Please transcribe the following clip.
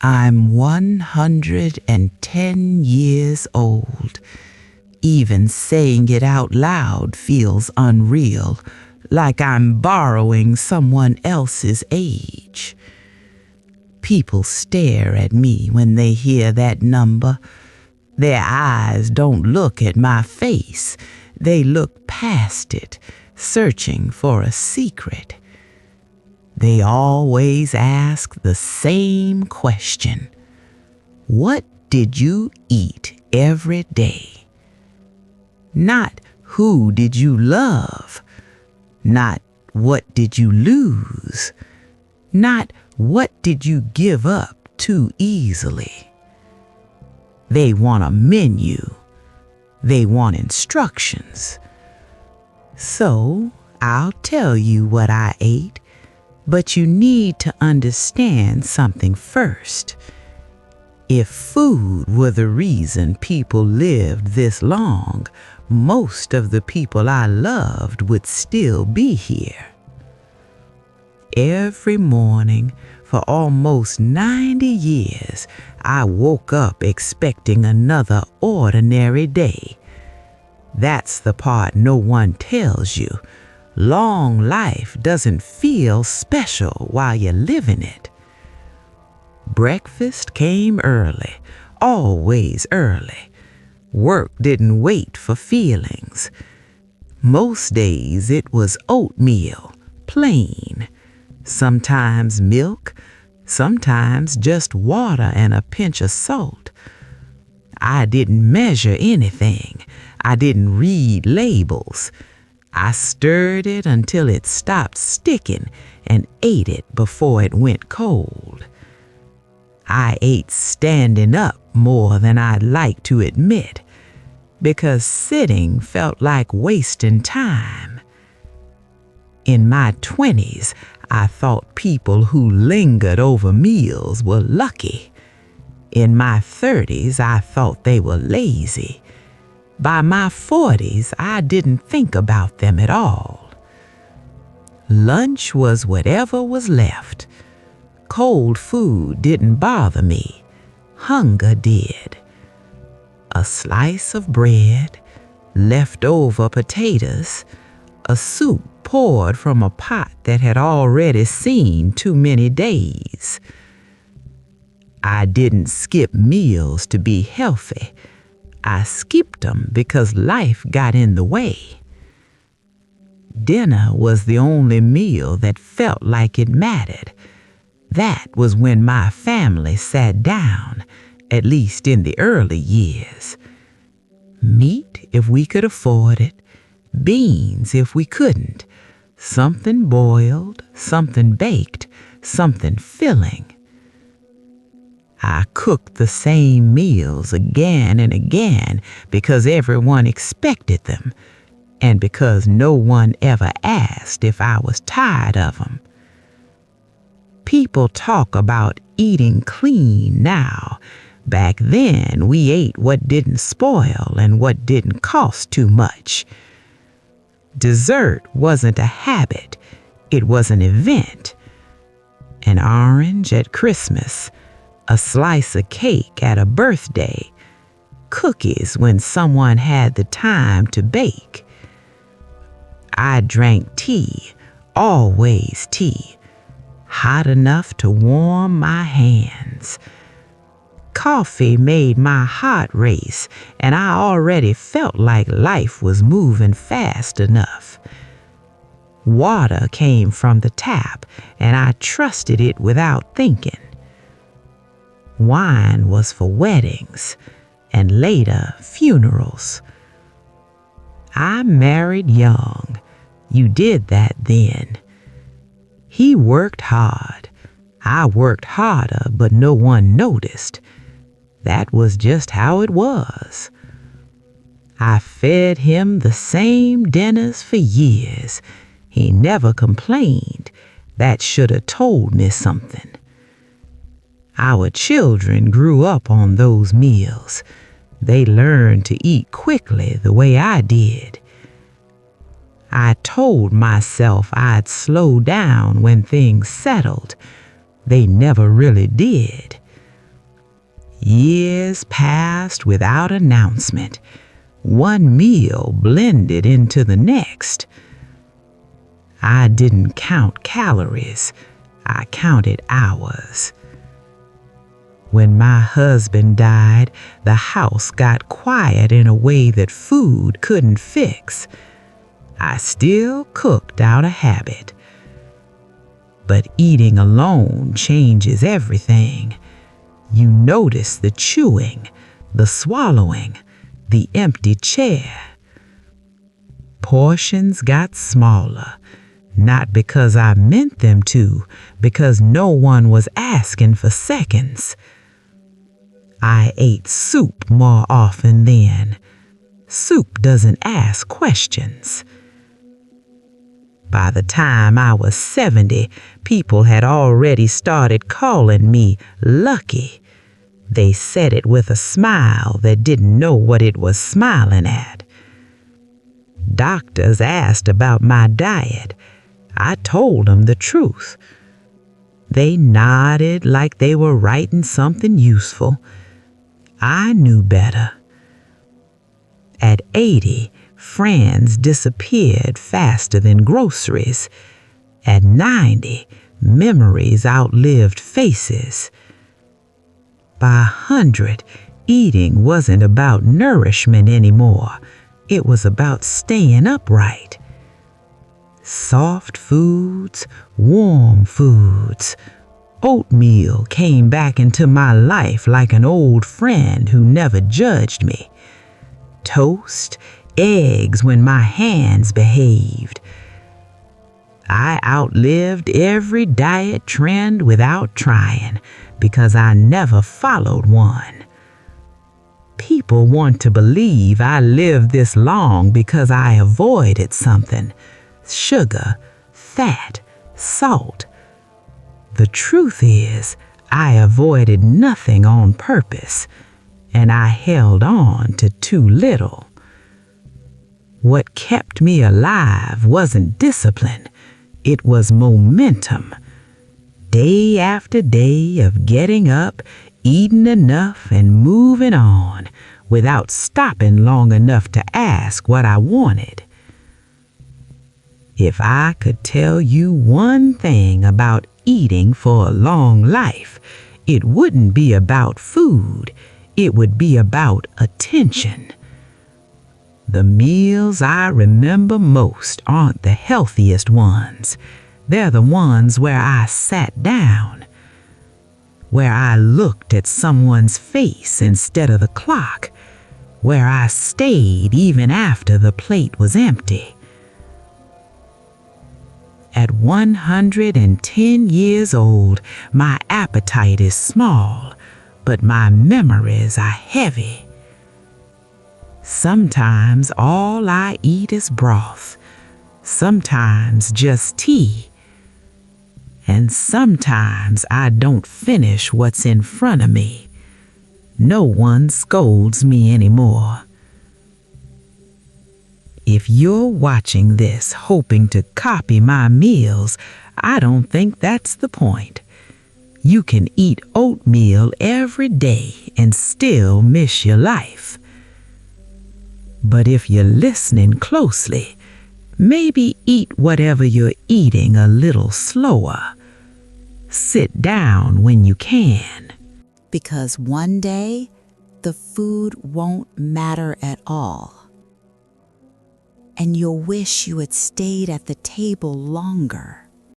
I'm 110 years old. Even saying it out loud feels unreal, like I'm borrowing someone else's age. People stare at me when they hear that number. Their eyes don't look at my face. They look past it, searching for a secret. They always ask the same question. What did you eat every day? Not who did you love? Not what did you lose? Not what did you give up too easily? They want a menu. They want instructions. So I'll tell you what I ate, but you need to understand something first. If food were the reason people lived this long, most of the people I loved would still be here. Every morning for almost 90 years, I woke up expecting another ordinary day. That's the part no one tells you. Long life doesn't feel special while you're living it. Breakfast came early, always early. Work didn't wait for feelings. Most days it was oatmeal, plain. Sometimes milk, sometimes just water and a pinch of salt. I didn't measure anything. I didn't read labels. I stirred it until it stopped sticking and ate it before it went cold. I ate standing up more than I'd like to admit, because sitting felt like wasting time. In my 20s, I thought people who lingered over meals were lucky. In my 30s, I thought they were lazy. By my 40s, I didn't think about them at all. Lunch was whatever was left. Cold food didn't bother me. Hunger did. A slice of bread, leftover potatoes, a soup poured from a pot that had already seen too many days. I didn't skip meals to be healthy. I skipped them because life got in the way. Dinner was the only meal that felt like it mattered. That was when my family sat down, at least in the early years. Meat if we could afford it, beans if we couldn't, something boiled, something baked, something filling. I cooked the same meals again and again because everyone expected them, and because no one ever asked if I was tired of them. People talk about eating clean now. Back then, we ate what didn't spoil and what didn't cost too much. Dessert wasn't a habit, it was an event. An orange at Christmas, a slice of cake at a birthday, cookies when someone had the time to bake. I drank tea, always tea, hot enough to warm my hands. Coffee made my heart race, and I already felt like life was moving fast enough. Water came from the tap, and I trusted it without thinking. Wine was for weddings, and later funerals. I married young. You did that then. He worked hard. I worked harder, but no one noticed. That was just how it was. I fed him the same dinners for years. He never complained. That should have told me something. Our children grew up on those meals. They learned to eat quickly the way I did. I told myself I'd slow down when things settled. They never really did. Years passed without announcement. One meal blended into the next. I didn't count calories. I counted hours. When my husband died, the house got quiet in a way that food couldn't fix. I still cooked out of habit. But eating alone changes everything. You notice the chewing, the swallowing, the empty chair. Portions got smaller, not because I meant them to, because no one was asking for seconds. I ate soup more often then. Soup doesn't ask questions. By the time I was 70, people had already started calling me lucky. They said it with a smile that didn't know what it was smiling at. Doctors asked about my diet. I told them the truth. They nodded like they were writing something useful. I knew better. At 80, friends disappeared faster than groceries. At 90, memories outlived faces. By 100, eating wasn't about nourishment anymore. It was about staying upright. Soft foods, warm foods. Oatmeal came back into my life like an old friend who never judged me. Toast, eggs when my hands behaved. I outlived every diet trend without trying because I never followed one. People want to believe I lived this long because I avoided something: sugar, fat, salt. The truth is, I avoided nothing on purpose, and I held on to too little. What kept me alive wasn't discipline, it was momentum. Day after day of getting up, eating enough, and moving on without stopping long enough to ask what I wanted. If I could tell you one thing about eating for a long life, it wouldn't be about food, it would be about attention. The meals I remember most aren't the healthiest ones. They're the ones where I sat down, where I looked at someone's face instead of the clock, where I stayed even after the plate was empty. At 110 years old, my appetite is small, but my memories are heavy. Sometimes all I eat is broth, sometimes just tea, and sometimes I don't finish what's in front of me. No one scolds me anymore. If you're watching this hoping to copy my meals, I don't think that's the point. You can eat oatmeal every day and still miss your life. But if you're listening closely, maybe eat whatever you're eating a little slower. Sit down when you can. Because one day, the food won't matter at all. And you'll wish you had stayed at the table longer.